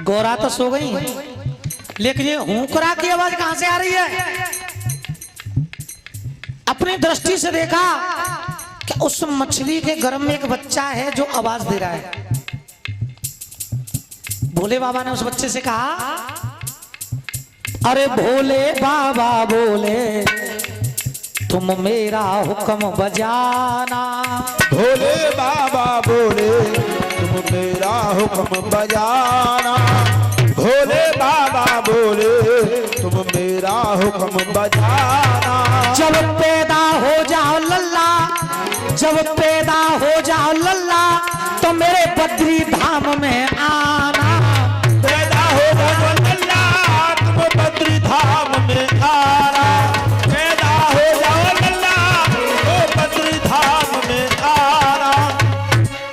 गौरा तो सो गई, लेकिन ये हुंकरा की आवाज कहां से आ रही है? अपनी दृष्टि से देखा कि उस मछली के गर्भ में एक बच्चा है जो आवाज दे रहा है। भोले बाबा ने उस बच्चे से कहा, अरे भोले बाबा बोले तुम मेरा हुक्म बजाना। भोले बाबा बोले तुम मेरा हुक्म बजाना। भोले बाबा बोले तुम मेरा हुक्म बजाना। जब पैदा हो जाओ लल्ला, जब पैदा हो जाओ लल्ला, तो मेरे बद्री धाम में आना। पैदा हो जाओ लल्ला, तुम बद्री धाम में आना। पैदा हो जाओ लल्ला, तो बद्री धाम में आना।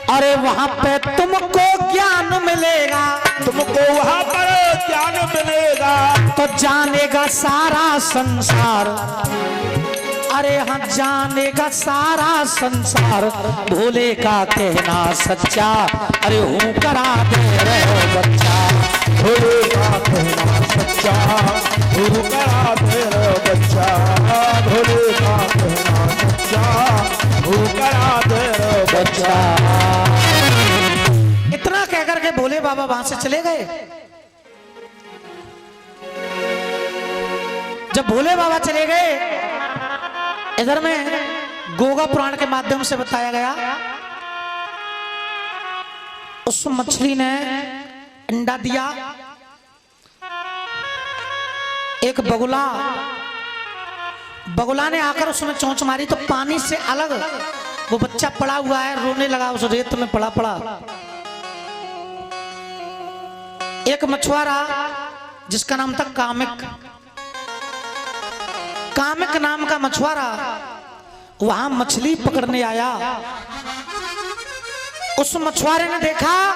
अरे वहां पे तुमको ज्ञान मिलेगा, तुमको वहां पर ज्ञान मिलेगा, तो जानेगा सारा संसार। अरे हाँ, जानेगा सारा संसार भोले का कहना सच्चा। अरे हूँ करा दे रहे बच्चा, भोले का कहना सच्चा। हूँ करा दे रहे बच्चा, भोले का कहना सच्चा। हूँ करा दे रहे बच्चा। इतना कहकर के भोले बाबा वहां से चले गए। जब भोले बाबा चले गए, इधर में गोगा पुराण के माध्यम से बताया गया, उस मछली ने अंडा दिया। एक बगुला ने आकर उसमें चोंच मारी, तो पानी से अलग वो बच्चा पड़ा हुआ है, रोने लगा, उस रेत में पड़ा। एक मछुआरा जिसका नाम था कामिक नाम का मछुआरा वहां मछली पकड़ने आया। उस मछुआरे ने देखा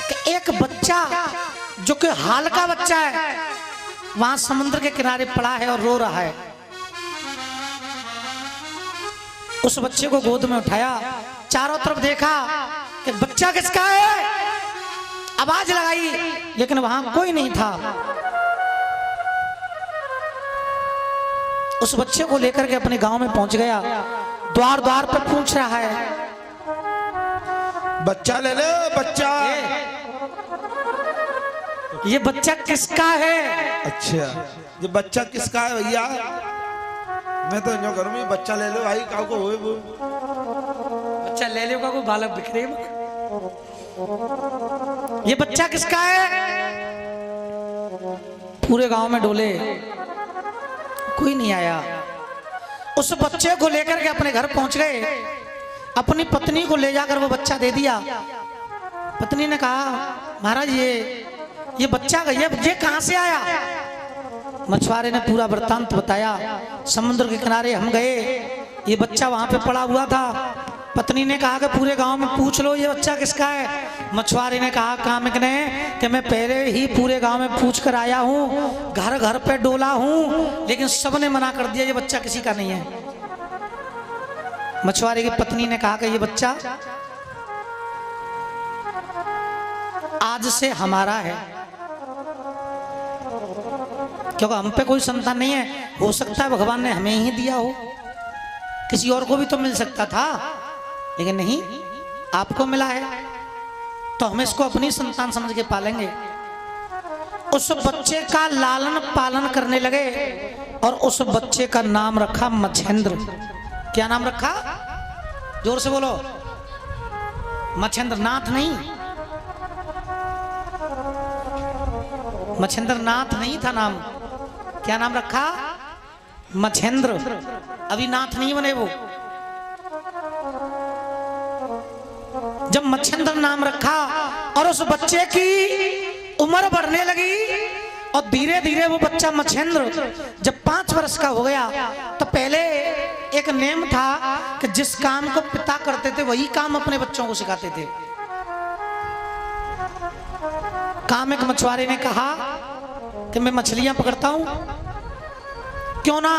कि एक बच्चा जो कि हाल का बच्चा है वहां समुद्र के किनारे पड़ा है और रो रहा है। उस बच्चे को गोद में उठाया, चारों तरफ देखा कि बच्चा किसका है, आवाज लगाई, लेकिन वहां कोई नहीं था। उस बच्चे को लेकर के अपने गांव में पहुंच गया। द्वार द्वार पर पूछ रहा है, बच्चा ले ले बच्चा। ये बच्चा किसका है? अच्छा, ये बच्चा किसका है भैया? मैं तो यूं करूं, बच्चा ले लो भाई, काऊ को होए वो बच्चा ले लो का को बालक बिखरे। ये बच्चा किसका है? पूरे गांव में डोले, कोई नहीं आया। उस बच्चे को लेकर के अपने घर पहुंच गए। अपनी पत्नी को ले जाकर वो बच्चा दे दिया। पत्नी ने कहा, महाराज ये बच्चा ये कहां से आया? मछुआरे ने पूरा वृत्तांत बताया। समुद्र के किनारे हम गए, ये बच्चा वहां पे पड़ा हुआ था। पत्नी ने कहा कि पूरे गांव में पूछ लो ये बच्चा किसका है। मछुआरे ने कहा कामिक ने कि मैं पहले ही पूरे गांव में पूछ कर आया हूं, घर घर पे डोला हूं, लेकिन सबने मना कर दिया, ये बच्चा किसी का नहीं है। मछुआरे की पत्नी ने कहा कि ये बच्चा आज से हमारा है, क्योंकि हम पे कोई संतान नहीं है। हो सकता है भगवान ने हमें ही दिया हो, किसी और को भी तो मिल सकता था, लेकिन नहीं, आपको मिला है, तो हम इसको अपनी संतान समझ के पालेंगे। उस बच्चे का लालन पालन करने लगे और उस बच्चे का नाम रखा मच्छेंद्र। क्या नाम रखा? जोर से बोलो। मच्छेंद्र नाथ नहीं, मच्छेंद्र नाथ नहीं था नाम। क्या नाम रखा? मच्छेंद्र। अभी नाथ नहीं बने वो। जब मच्छेंद्र नाम रखा और उस बच्चे की उम्र बढ़ने लगी और धीरे धीरे वो बच्चा मच्छेंद्र जब 5 वर्ष का हो गया, तो पहले एक नेम था कि जिस काम को पिता करते थे वही काम अपने बच्चों को सिखाते थे। कामिक मछुआरे ने कहा कि मैं मछलियां पकड़ता हूं, क्यों ना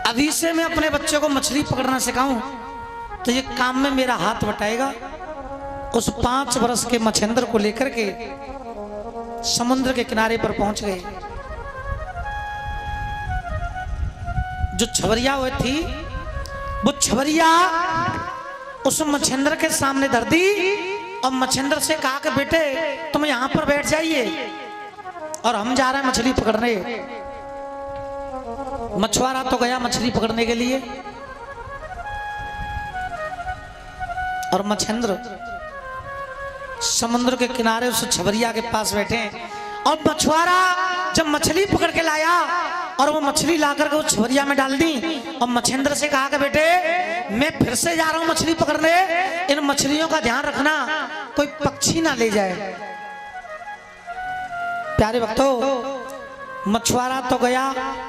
अभी से मैं अपने बच्चे को मछली पकड़ना सिखाऊं, तो ये काम में मेरा हाथ बटाएगा उस 5 वर्ष के मच्छिंद्र को लेकर के समुद्र के किनारे पर पहुंच गए। जो छवरिया हुई थी वो छवरिया उस मच्छिंद्र के सामने धर दी और मच्छिंद्र से कहा कि बेटे तुम यहां पर बैठ जाइए और हम जा रहे हैं मछली पकड़ने। मछुआरा तो गया मछली पकड़ने के लिए और मच्छिंद्र समुद्र के किनारे उस छवरिया के पास बैठे और मछुआरा जब मछली पकड़ के लाया और वो मछली लाकर के उस छवरिया में डाल दी और मच्छिंद्र से कहा कि बेटे मैं फिर से जा रहा हूं मछली पकड़ने, इन मछलियों का ध्यान रखना कोई पक्षी ना ले जाए। प्यारे भक्तों, मछुआरा तो गया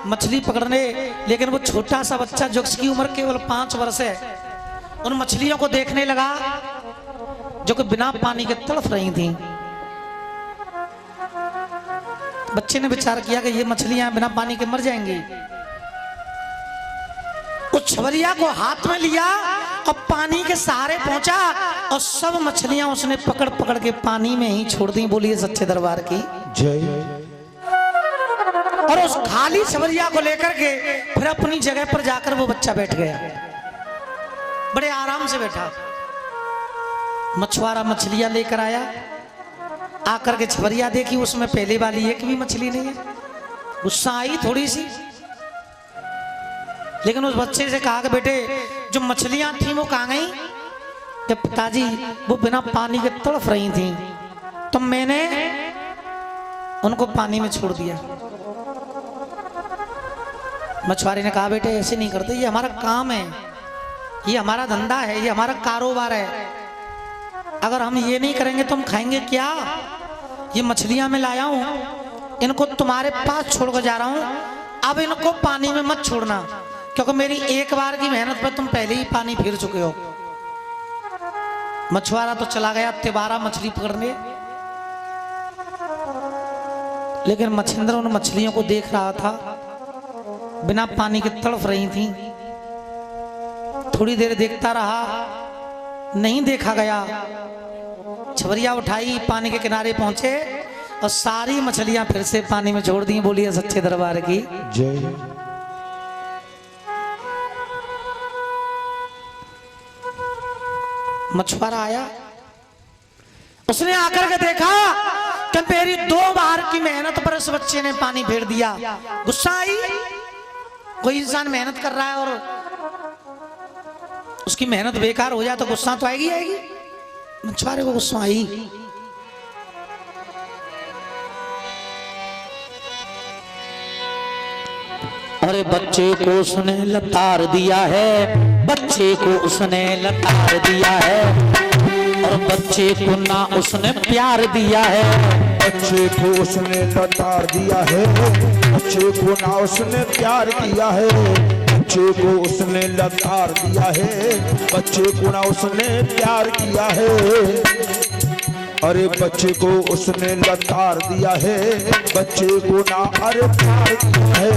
मछली पकड़ने, लेकिन वो छोटा सा बच्चा जो उसकी उम्र केवल 5 वर्ष है उन मछलियों को देखने लगा जो कि बिना पानी के तड़फ रही थी। बच्चे ने विचार किया कि ये मछलियां बिना पानी के मर जाएंगी। उस छवरिया को हाथ में लिया और पानी के सहारे पहुंचा और सब मछलियां उसने पकड़ पकड़ के पानी में ही छोड़ दी। बोलिए सच्चे दरबार की जय। और उस खाली छवरिया को लेकर के फिर अपनी जगह पर जाकर वो बच्चा बैठ गया, बड़े आराम से बैठा। मछुआरा मछलियां लेकर आया, आकर के छवरिया देखी उसमें पहले वाली एक भी मछली नहीं है। गुस्सा आई थोड़ी सी, लेकिन उस बच्चे से कहा कि बेटे जो मछलियां थी वो कहां गई? कि पिताजी वो बिना पानी के तड़फ रही थी तो मैंने उनको पानी में छोड़ दिया। मछुआरे ने कहा बेटे ऐसे नहीं करते, ये हमारा काम है, ये हमारा धंधा है, ये हमारा कारोबार है। अगर हम ये नहीं करेंगे तो हम खाएंगे क्या? ये मछलियां मैं लाया हूं, इनको तुम्हारे पास छोड़कर जा रहा हूं, अब इनको पानी में मत छोड़ना क्योंकि मेरी एक बार की मेहनत पर तुम पहले ही पानी फेर चुके हो। मछुआरा तो चला गया तिबारा मछली पकड़ने, लेकिन मच्छिंद्र उन मछलियों को देख रहा था, बिना पानी के तड़फ रही थी। थोड़ी देर देखता रहा, नहीं देखा गया। छवरिया उठाई, पानी के किनारे पहुंचे और सारी मछलियां फिर से पानी में छोड़ दी। बोलिए सच्चे दरबार की जय। मछुआरा आया, उसने आकर के देखा कि मेरी 2 बार की मेहनत पर इस बच्चे ने पानी फेर दिया। गुस्सा आई, कोई इंसान मेहनत कर रहा है और उसकी मेहनत बेकार हो जाए तो गुस्सा तो आएगी आएगी। मछुआरे को गुस्सा आई। अरे बच्चे को उसने लतार दिया है, बच्चे को उसने लतार दिया है और बच्चे को ना उसने प्यार दिया है। बच्चे को उसने लतार दिया है, बच्चे को ना उसने प्यार किया है। बच्चे को उसने लतार दिया है, बच्चे को ना उसने प्यार किया है। अरे बच्चे को उसने लतार दिया है, बच्चे को ना अरे प्यार किया है।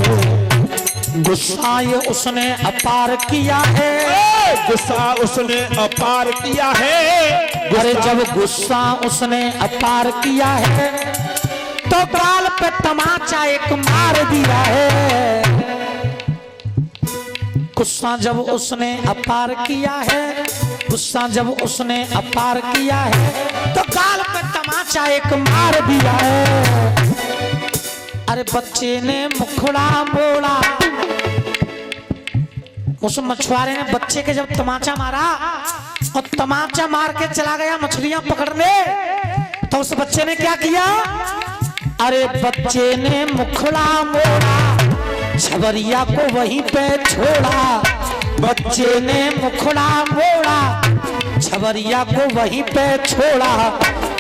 गुस्सा ये उसने अपार किया है, गुस्सा उसने अपार किया है। अरे जब गुस्सा उसने अपार किया है तो गाल पे तमाचा एक मार दिया है। गुस्सा जब उसने अपार किया है, गुस्सा जब उसने अपार किया है तो गाल पे तमाचा एक मार दिया है। अरे बच्चे ने मुखड़ा मोड़ा, उस मछुआरे ने बच्चे के जब तमाचा मारा और तमाचा मार के चला गया मछलियां पकड़ने, तो उस बच्चे ने क्या किया? अरे बच्चे ने मुखड़ा मोड़ा, छवरिया को वहीं पे छोड़ा। बच्चे ने मुखड़ा मोड़ा, छवरिया को वहीं पे छोड़ा।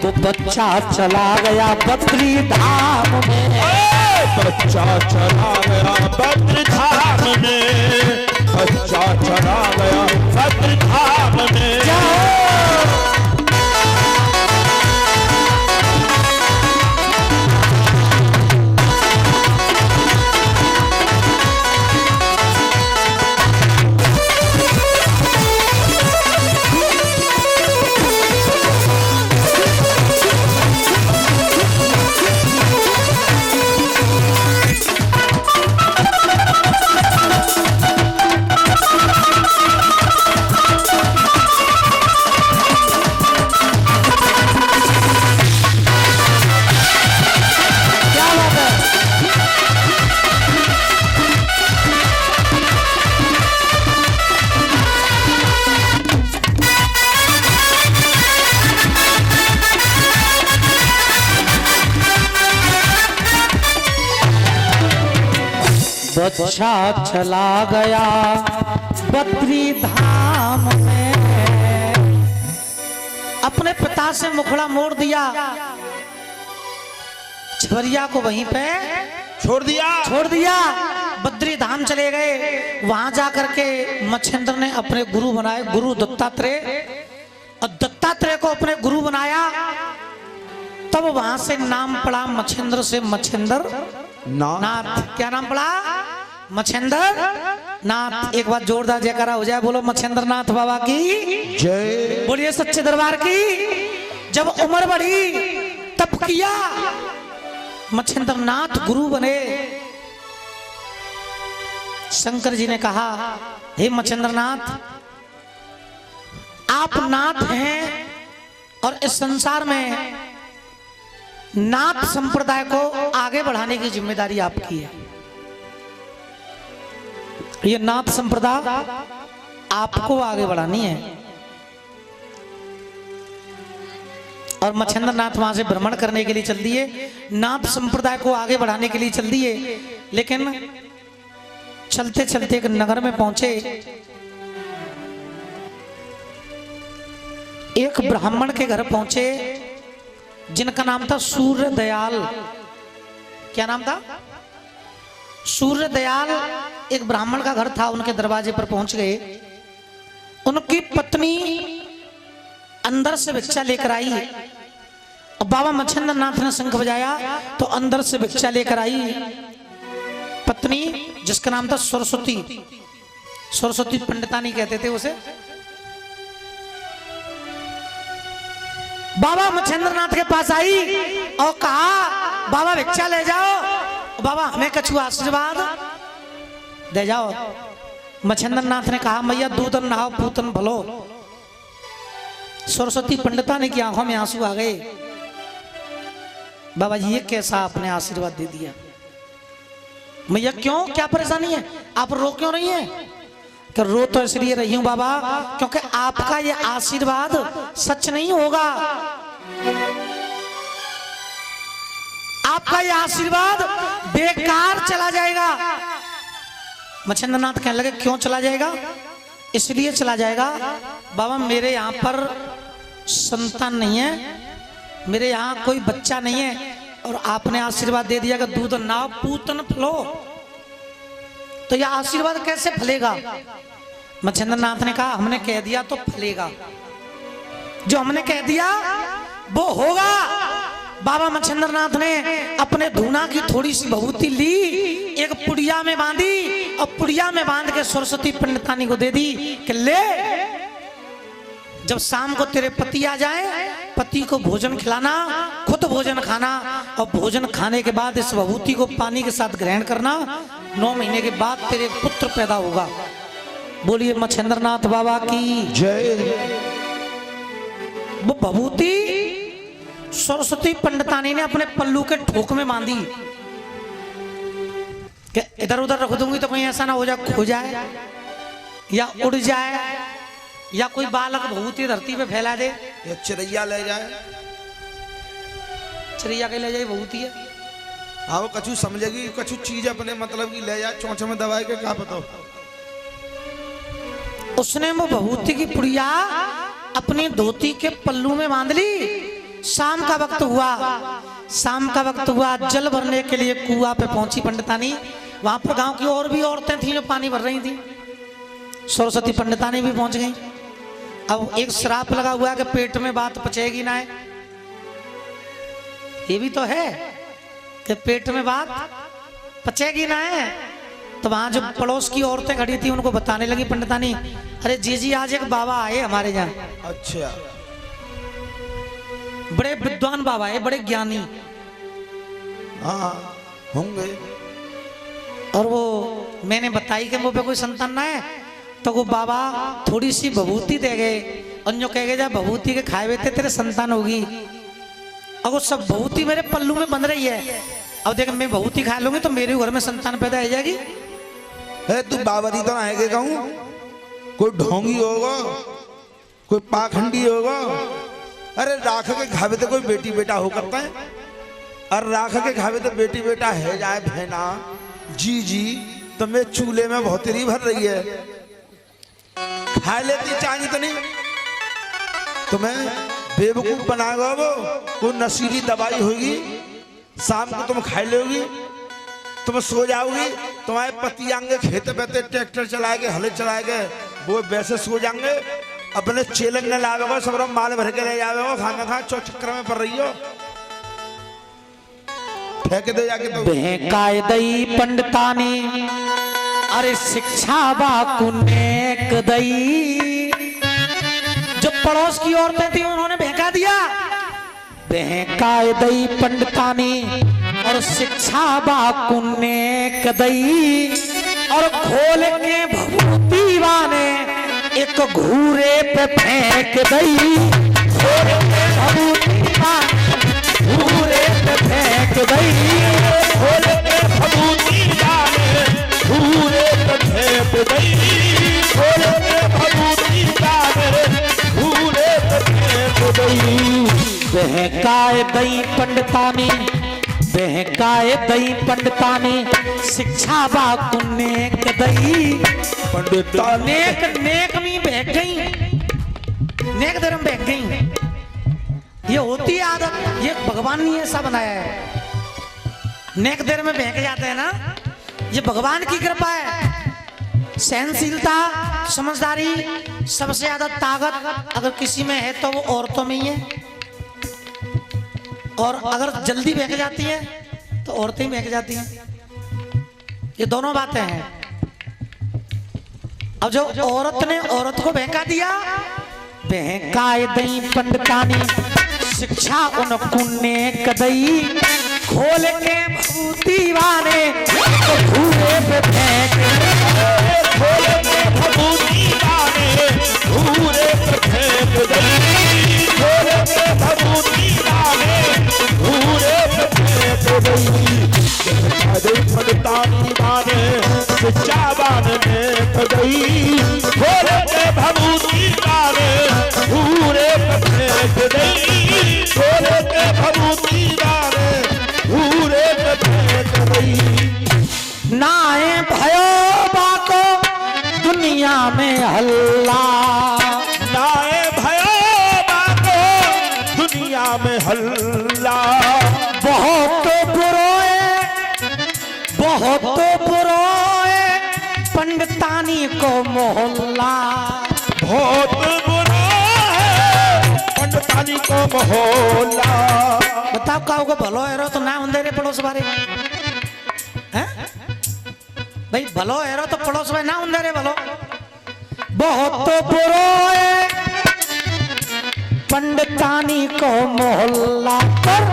तो बच्चा चला गया बद्री धाम में, बच्चा चला गया बद्री धाम में, बच्चा चला गया बद्री धाम में। बच्चा चला गया बद्री धाम में, अपने पिता से मुखड़ा मोड़ दिया, छवरिया को वहीं पे छोड़ दिया। बद्री धाम चले गए। वहां जाकर के मच्छिंद्र ने अपने गुरु बनाए, गुरु दत्तात्रेय, और दत्तात्रेय को अपने गुरु बनाया। तब वहां से नाम पड़ा मच्छिंद्र से मच्छिंद्र नाथ। क्या नाम पड़ा? मच्छिंद्र नाथ। एक बार जोरदार जयकारा हो जाए, बोलो मच्छिंद्र नाथ बाबा की जय। बोलिए सच्चे दरबार की। जब उम्र बढ़ी तब किया, मच्छिंद्र नाथ गुरु बने। शंकर जी ने कहा, हे मच्छिंद्र नाथ, आप नाथ हैं और इस संसार में नाथ संप्रदाय को आगे बढ़ाने की जिम्मेदारी आपकी है। ये नाथ संप्रदाय आपको आगे बढ़ानी है। और मच्छिंद्र नाथ वहां से भ्रमण करने के लिए चल दिए, नाथ संप्रदाय को आगे बढ़ाने के लिए चल दिए। लेकिन चलते चलते एक नगर में पहुंचे। एक ब्राह्मण के घर पहुंचे जिनका नाम था सूर्य दयाल। क्या नाम था? सूर्य दयाल। एक ब्राह्मण का घर था, उनके दरवाजे पर पहुंच गए। उनकी पत्नी अंदर से भिक्षा लेकर आई। अब बाबा मच्छिंद्र नाथ ने शंख बजाया तो अंदर से भिक्षा लेकर आई पत्नी, जिसका नाम था सरस्वती। सरस्वती पंडितानी कहते थे उसे। बाबा मच्छिंद्र नाथ के पास आई और कहा, बाबा भिक्षा ले जाओ, बाबा हमें कछु आशीर्वाद दे जाओ। मच्छिंद्र नाथ ने कहा, मैया दूधन नहाओ पूतन भलो। सरस्वती पंडितानी की आंखों में आंसू आ गए। बाबा जी ये कैसा आपने आशीर्वाद दे दिया? मैया क्यों, क्या परेशानी है? आप रो क्यों रही हैं? कि रो तो इसलिए रही हूं बाबा, क्योंकि आपका ये आशीर्वाद सच नहीं होगा। आपका ये आशीर्वाद बेकार चला जाएगा। मच्छिंद्र नाथ कहने लगे, क्यों चला जाएगा? इसलिए चला जाएगा बाबा, मेरे यहां पर संतान नहीं है, मेरे यहाँ कोई बच्चा नहीं है, और आपने आशीर्वाद दे दिया कि दूध ना पूतन फलो, तो यह आशीर्वाद कैसे फलेगा? मच्छिंद्र नाथ ने कहा, हमने कह दिया तो फलेगा, जो हमने कह दिया वो होगा। बाबा मच्छिंद्र नाथ ने अपने धूना की थोड़ी सी भभूति ली, एक पुड़िया में बांधी और पुड़िया में बांध के सरस्वती पंडितानी को दे दी कि ले, जब शाम को तेरे पति आ जाए, पति को भोजन खिलाना, खुद भोजन खाना, और भोजन खाने के बाद इस भभूति को पानी के साथ ग्रहण करना। 9 महीने के बाद तेरे पुत्र पैदा होगा। बोलिए मच्छिंद्र नाथ बाबा की जय। वो भभूति सरस्वती पंडितानी ने अपने पल्लू के ठोक में बांधी कि इधर उधर रख दूंगी तो कहीं ऐसा ना हो जाए खो जाए या उड़ जाए या कोई बालक भभूति धरती पे फैला दे, ये चिड़ैया ले जाए। चिड़ैया के ले जाए भभूति है। हाँ, वो कछु समझेगी, कछु चीज अपने मतलब की ले जाए, चोंच में दबाए के क्या पता। उसने वो भभूति की पुड़िया अपनी धोती के पल्लू में बांध ली। शाम का वक्त हुआ, शाम का वक्त हुआ, जल भरने के लिए कुआं पे पहुंची पंडितानी। वहां पर गांव की और भी औरतें थीं जो पानी भर रही थी। सरस्वती पंडितानी भी पहुंच गई। अब एक श्राप लगा हुआ है कि पेट में बात पचेगी ना है, ये भी तो है कि पेट में बात पचेगी ना है। तो वहां जो पड़ोस की औरतें खड़ी थी उनको बताने लगी पंडितानी, अरे जी आज एक बाबा आए हमारे यहाँ। अच्छा, बड़े विद्वान बाबा है, बड़े ज्ञानी। हाँ होंगे। और वो मैंने बताई कि मुझ पे कोई संतान ना है, तो वो बाबा थोड़ी सी भभूति दे गए और जो कह गए जा भभूति के खाए हुए थे तेरे संतान होगी। और वो सब भभूति मेरे पल्लू में बंध रही है। अब देख मैं भभूति खा लूंगी तो मेरे घर में संतान पैदा हो जाएगी। है तू बाबरी तो आएगे कहूँ, कोई ढोंगी होगा, कोई पाखंडी होगा। अरे राख के खावे तो कोई बेटी बेटा हो करता है, और राख के खावे तो बेटी बेटा है जाए भैना जी जी तुम्हें चूल्हे में भौतेरी भर रही है, खा लेती चाहिए तो नहीं, तुम्हें बेवकूफ बनाएगा वो नशीली दवाई होगी, शाम को तुम खा लोगी, तुम सो जाओगी, तुम्हारे पति आएंगे खेते बैठे ट्रैक्टर चलाएंगे हले चलाएंगे, वो वैसे सो जाएंगे, अपने चेलन ने लावेगा सब माल भर के ले जावेगा, खाना खा चक्कर में पड़ रही हो, फेंक दे जाके तो। बेकायदई पंडितानी अरे शिक्षा बाकुनेक दई, जो पड़ोस की औरतें थी उन्होंने बहका दिया। बेकायदई पंडितानी और शिक्षा बाकुनेक दई, और खोल के भभूति वाने एक घूरे पे फेंक दई, खोल के भभूति वाने घूरे पे फेंक दई, खोल के भभूति वाने घूरे पे फेंक दई, खोल के भभूति वाने घूरे पे फेंक दई। बहकाए दई पंडितानी, बहकाए दई पंडितानी शिक्षा बाकुनेक दई, पंडितानी नेक नेक में बहक गई, नेक धर्म बहक गई। ये होती है आदत, ये भगवान ने ऐसा बनाया है। नेक धर्म में बहक जाते हैं ना, ये भगवान की कृपा है। सहनशीलता, समझदारी, सबसे ज्यादा ताकत अगर किसी में है तो वो औरतों में ही है, और अगर जल्दी बहक जाती है तो औरतें ही बहक जाती हैं। ये दोनों बातें हैं। अब जो औरत ने औरत को बहका दिया, बहकाए दई पंडितानी शिक्षा उन कुनेक दई, खोल के भभूति वाने तो घूरे पे फेंक, खोल के भभूति वाने घूरे पे फेंक दई, खोल के भभूति वाने घूरे पे फेंक दई। पंडितानी वाने शिक्षा वाने दई, खोल के भभूति वाने घूरे पे फेंक दई, खोल के भभूति वाने घूरे पे फेंक दई। नाए भयो बाको दुनिया में हल्ला, नाए भयो बाको दुनिया में हल्ला, बहुत बुरोए, बहुत बुरोए पंडितानी को मोहल्ला, बहुत बुरा है पंडितानी को मोहल्ला। बताओ का होगा भलो हेरो तो ना अंधेरे पड़ोस बारे हैं भाई, भलो हेरो तो पड़ोस में ना अंधेरे भलो। बहुत बुरोए पंडितानी को मोहल्ला पर,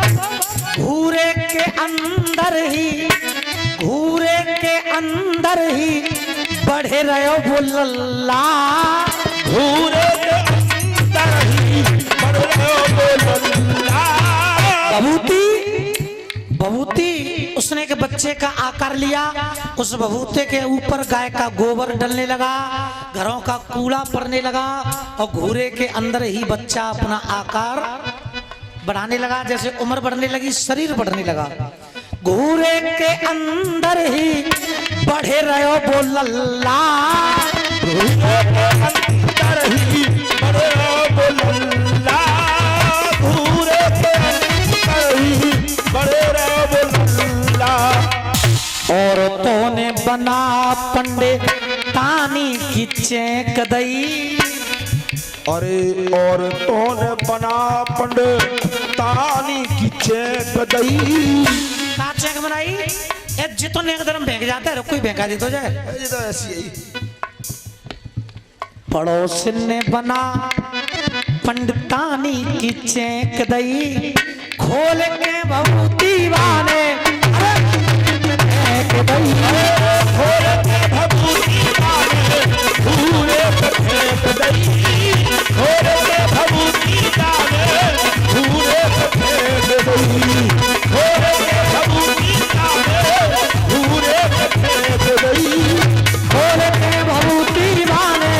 घूरे के अंदर ही, घूरे के अंदर ही बढ़े रहो बुल्ला, घूरे के अंदर ही बढ़ रहे बुल्ला। भभूति, भभूति उसने के बच्चे का आकार लिया, उस भभूते के ऊपर गाय का गोबर डलने लगा, घरों का कूड़ा पड़ने लगा, और घूरे के अंदर ही बच्चा अपना आकार बढ़ाने लगा, जैसे उम्र बढ़ने लगी शरीर बढ़ने लगा। घूरे के अंदर ही बढ़े रहो बोलल्ला, घूरे के अंदर ही बढ़े रहे बुल्ला, घूरे के अंदर ही बढ़े रहे बुल्ला। औरतों ने बना पंडितानी की चेक दई, अरे औरतों ने बना पंडितानी की चेक दई। का चेक बनाई? जितो नेक धर्म फेंक जाता है, कोई फेंका दी तो जाए। ये तो ऐसी ही पड़ोस ने बना पंडितानी की चेक दई, खोल के भभूति वाने फेंक दई, खोल के भभूति वाने घूरे पे फेंक दई, खोल के भभूति वाने घूरे पे फेंक दई, खोल के भभूति वाने घूरे पे फेंक दई, खोल के भभूति वाने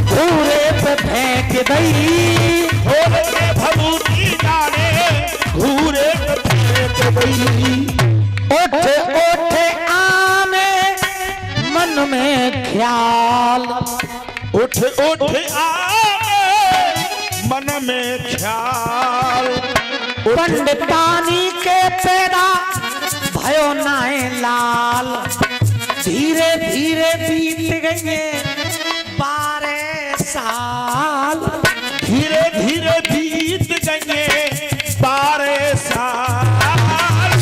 घूरे पे फेंक दई, खोल के भभूति वाने घूरे पे फेंक दई। उठ उठ आमे उठ आए मन में ख्याल। पंडितानी के पैदा भयो नाए लाल। धीरे धीरे बीत गए 12 साल। धीरे धीरे बीत गए 12 साल।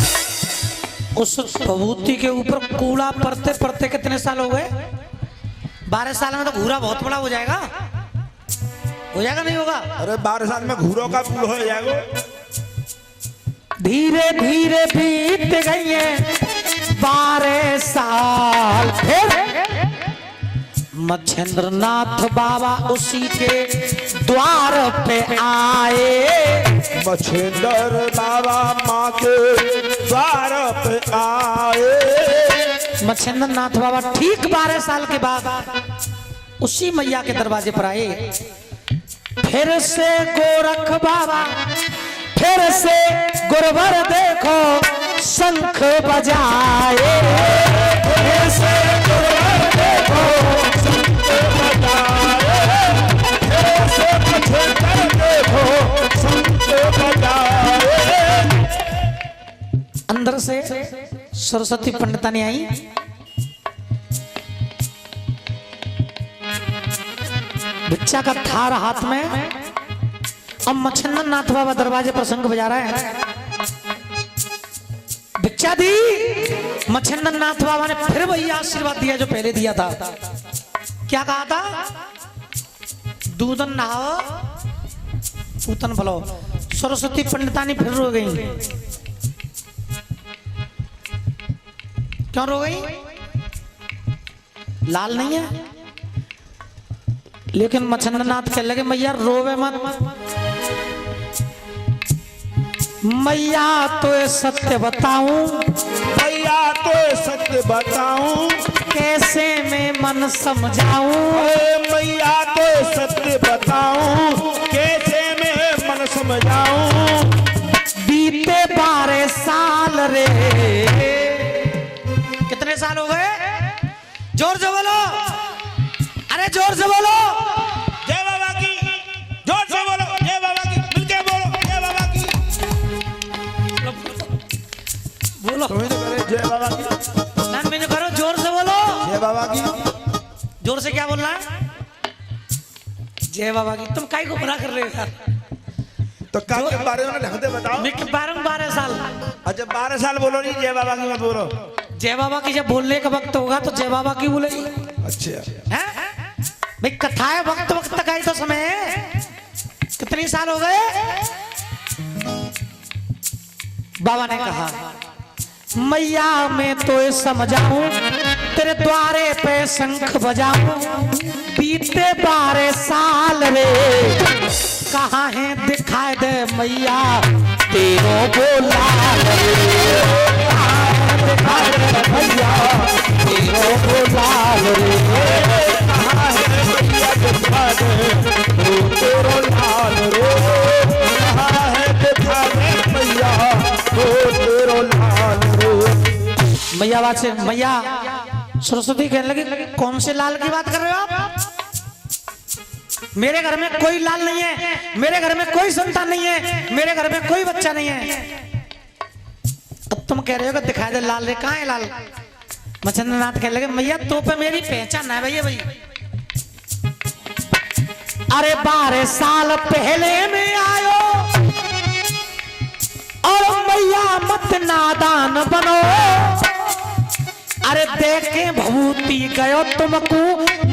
उस भभूति के ऊपर कूड़ा पड़ते पड़ते कितने साल हो गए? 12 साल में तो घूरा बहुत बड़ा हो जाएगा। हो जाएगा नहीं होगा? अरे 12 साल में घूरों का पुल हो जाएगा। धीरे धीरे बीत गए 12 साल। फिर मच्छिंद्र नाथ बाबा उसी के द्वार पे आए। मच्छिंद्र बाबा माँ के द्वार पे आए। मच्छिंद्र नाथ बाबा ठीक 12 साल के बाद उसी मैया के दरवाजे पर आए। फिर से गोरख बाबा, फिर से गुरुवर देखो शंख बजाए। फिर से गुरुवर देखो शंख बजाए। फिर से मच्छिंद्र देखो शंख बजाए। अंदर से सरस्वती पंडितानी आई। भिक्षा का थार हाथ में। अब मच्छिंद्र नाथ बाबा दरवाजे पर शंख बजा रहे हैं। भिक्षा दी। मच्छिंद्र नाथ बाबा ने फिर वही आशीर्वाद दिया जो पहले दिया था। क्या कहा था? दूधन नहाओ पूतन भलो। सरस्वती पंडितानी फिर रो गई। क्यों रो गई? लाल नहीं है। लेकिन मच्छिंद्र नाथ कहने लगे मैया रोवे मत। मैया तो सत्य बताऊं, मैया तो सत्य बताऊं, कैसे मैं मन समझाऊं। मैया तो सत्य बताऊं, कैसे मैं मन समझाऊं। बीते 12 साल रे। कितने साल हो गए? जोर से बोलो। अरे जोर से बोलो। जय बाबा की। जोर से बोलो। जय बाबा की। मिलके बोलो। जय बाबा की। बोलो। तुम्हें तो करे जय बाबा की। ना मैंने करो जोर से बोलो। जय बाबा की। जोर से क्या बोलना है? जय बाबा की। तुम काहे को बुरा कर रहे हो यार? तो काम के बारे में ढंग से बताओ। मैं 12 साल। अच्छा 12 साल बोलो नहीं, जय बाबा की मत बोलो। जय बाबा की जब बोलने का वक्त होगा तो जय बाबा की बोलेगी। अच्छा हैं? भाई कथाएं वक्त वक्त तक आई तो समय है। कितने साल हो गए? बाबा ने कहा मैया मैं तो समझाऊं, तेरे द्वारे पे शंख बजाऊं। बीते 12 साल रे, कहाँ है दिखाई दे मैया तेरो बोला रे। कहाँ है दिखाई दे मैया तेरो बोला रे। कहाँ है मैया दिखाई दे तेरो लाल रे। कहाँ है दिखाई दे मैया तेरो लाल रे। मैया बात से मैया सरस्वती कहने लगी कौन से लाल की बात कर रहे हो आप? मेरे घर में कोई लाल नहीं है, मेरे घर में कोई संतान नहीं है, मेरे घर में कोई बच्चा नहीं है। अब तुम कह रहे हो कि दिखाई दे लाल रे, कहाँ है लाल? मच्छिंद्र नाथ कहने लगे मैया तो पे मेरी पहचान है भैया भाई। अरे 12 साल पहले में आयो और मैया मत नादान बनो। अरे देखे भभूति गयो तुमको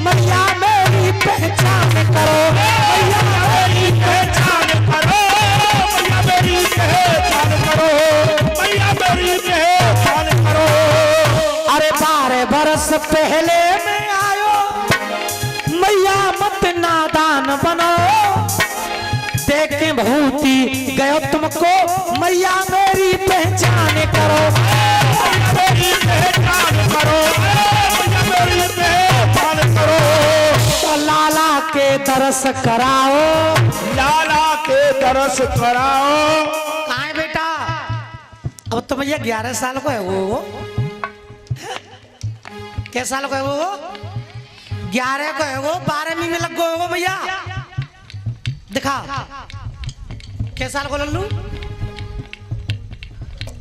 मैया मेरी पहचान करो। मैया मेरी पहचान करो। मैया मेरी पहचान करो। मैया मेरी पहचान करो। अरे 12 बरस पहले में आयो मैया मत नादान बनो। देखे भभूति गयो तुमको मैया मेरी पहचान करो। मेरी पहचान करो। मेरी पहचान करो। तो लाला के दरस कराओ। लाला के दरस कराओ। कहाँ है बेटा? अब तो भैया 11 साल को है वो। क्या साल को है वो? 11 को है वो 12वीं में लग गो होगो भैया। दिखा कै साल को लल्लू,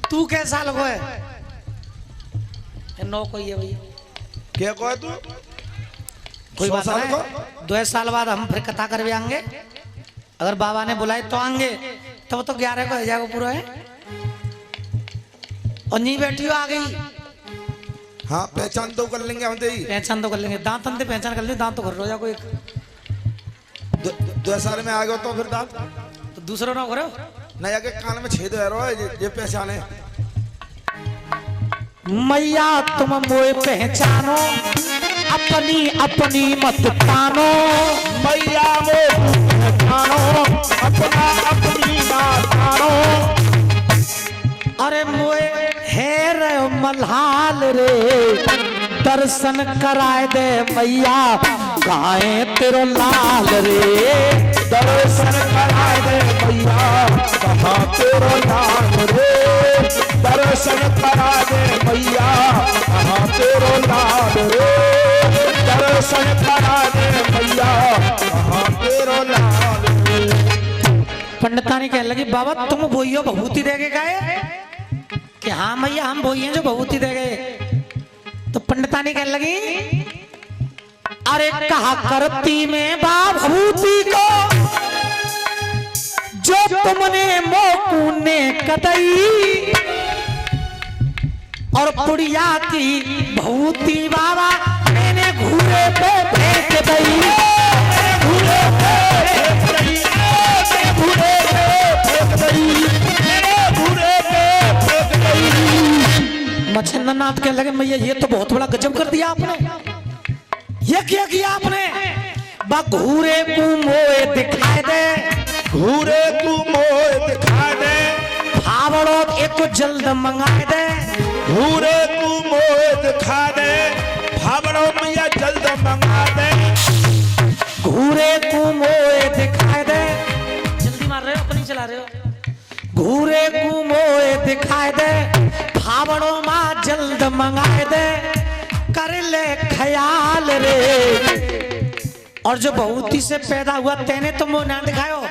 तू कै साल को है? 9 को ही है भैया। क्या कहो तू? कोई बात साल नहीं, 2 साल बाद हम फिर कथा करवे आएंगे, अगर बाबा ने बुलाए तो आएंगे, तब तो 11 को हो जाएगा पूरा है। और नहीं बैठी हो आ गई, हाँ पहचान तो कर लेंगे हम तेरी, पहचान तो कर लेंगे, दांत अंत पहचान कर लेंगे, दांत तो घर हो जाओ एक 2 साल में आ गए तो फिर दांत तो दूसरा ना करो नया के कान में छेद है रो ये पहचाने। मैया तुम मोए पहचानो, अपनी अपनी मत तानो, मैया मोए पहचानो, अपना अपनी बात तानो। अरे मोए है रे मल्हाल रे, दर्शन कराए दे मैया, गाए तेरो लाल रे, दर्शन कराए दे मैया, कहाँ तेरो लाल रे, दर्शन करा दे मैया, कहाँ तेरो लाल रे, दर्शन करा दे मैया, कहाँ तेरो लाल रे। पंडितानी कहने लगी बाबा तुम बोइयो भभूति दे के गए? कि हाँ मैया हम बोई हैं जो भभूति दे गए। तो पंडितानी कहने लगी अरे कहा करती में बा भभूति को, जो तुमने मोकूने कतई, और पुड़िया की भभूति बाबा मैंने घूरे पे फेंक दई, घूरे पे फेंक दई, घूरे पे फेंक दई, घूरे पे फेंक दई। मच्छिंद्र नाथ कहने लगे मैया ये तो बहुत बड़ा गजब कर दिया आपने, ये क्या किया आपने? बा घूरे को मोए दिखाए दे, घूरे तू मोए दिखा दे, फावड़ो एक जल्द मंगाए दे, घूरे तू मोए दिखा दे, फावड़ो मैया जल्द मंगा दे, घूरे को मोए दिखाए दे, जल्दी मार रहे हो अपनी चला रहे हो, घूरे को मोए दिखाए दे, फावड़ो माँ जल्द मंगाए दे, कर ले ख्याल रे। और जो बहुती से पैदा हुआ तेने तो मुंह ना दिखायो,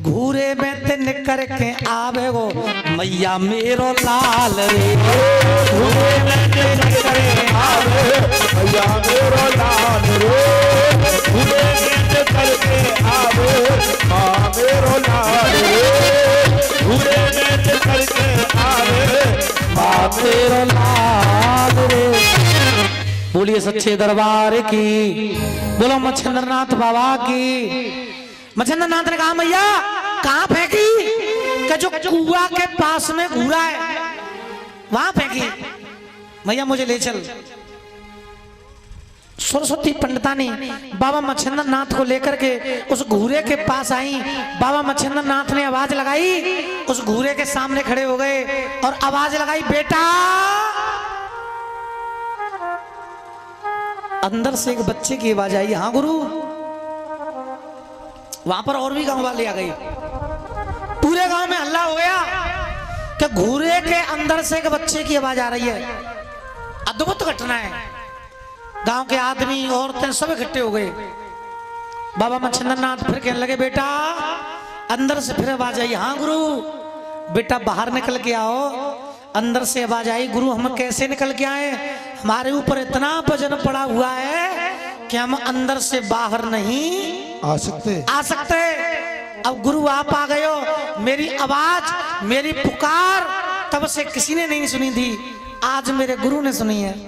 घूरे में ते निकर के आवे गो मैया मेरो लाल रे, घूरे में ते निकर के आवे मैया मेरो लाल रे, घूरे में निकर के आवे माँ मेरो लाल रे, घूरे में निकर के आवे माँ मेरो लाल रे। बोलिए सच्चे दरबार की, बोलो मच्छिंद्र नाथ बाबा की। मच्छिंद्र नाथ ने कहा मैया कहाँ फेंकी? कि जो कुआ के पास में घूरा है वहां फेंकी। मैया मुझे ले चल। सरस्वती पंडितानी बाबा मच्छिंद्र नाथ को लेकर के उस घूरे के पास आई। बाबा मच्छिंद्र नाथ ने आवाज लगाई, उस घूरे के सामने खड़े हो गए और आवाज लगाई बेटा। अंदर से एक बच्चे की आवाज आई, हाँ गुरु। वहां पर और भी गांव वाले आ गए, पूरे गांव में हल्ला हो गया कि घूरे के अंदर से एक बच्चे की आवाज आ रही है। अद्भुत घटना है। गांव के आदमी औरतें सब इकट्ठे हो गए। बाबा मच्छिंद्र नाथ फिर कहने लगे बेटा अंदर से फिर आवाज आई, हाँ गुरु। बेटा बाहर निकल के आओ। अंदर से आवाज आई, गुरु हम कैसे निकल के आए? हमारे ऊपर इतना वजन पड़ा हुआ है कि हम अंदर से बाहर नहीं आ सकते। अब गुरु आप आ गए हो, मेरी आवाज मेरी पुकार तब से किसी ने नहीं सुनी थी, आज मेरे गुरु ने सुनी है।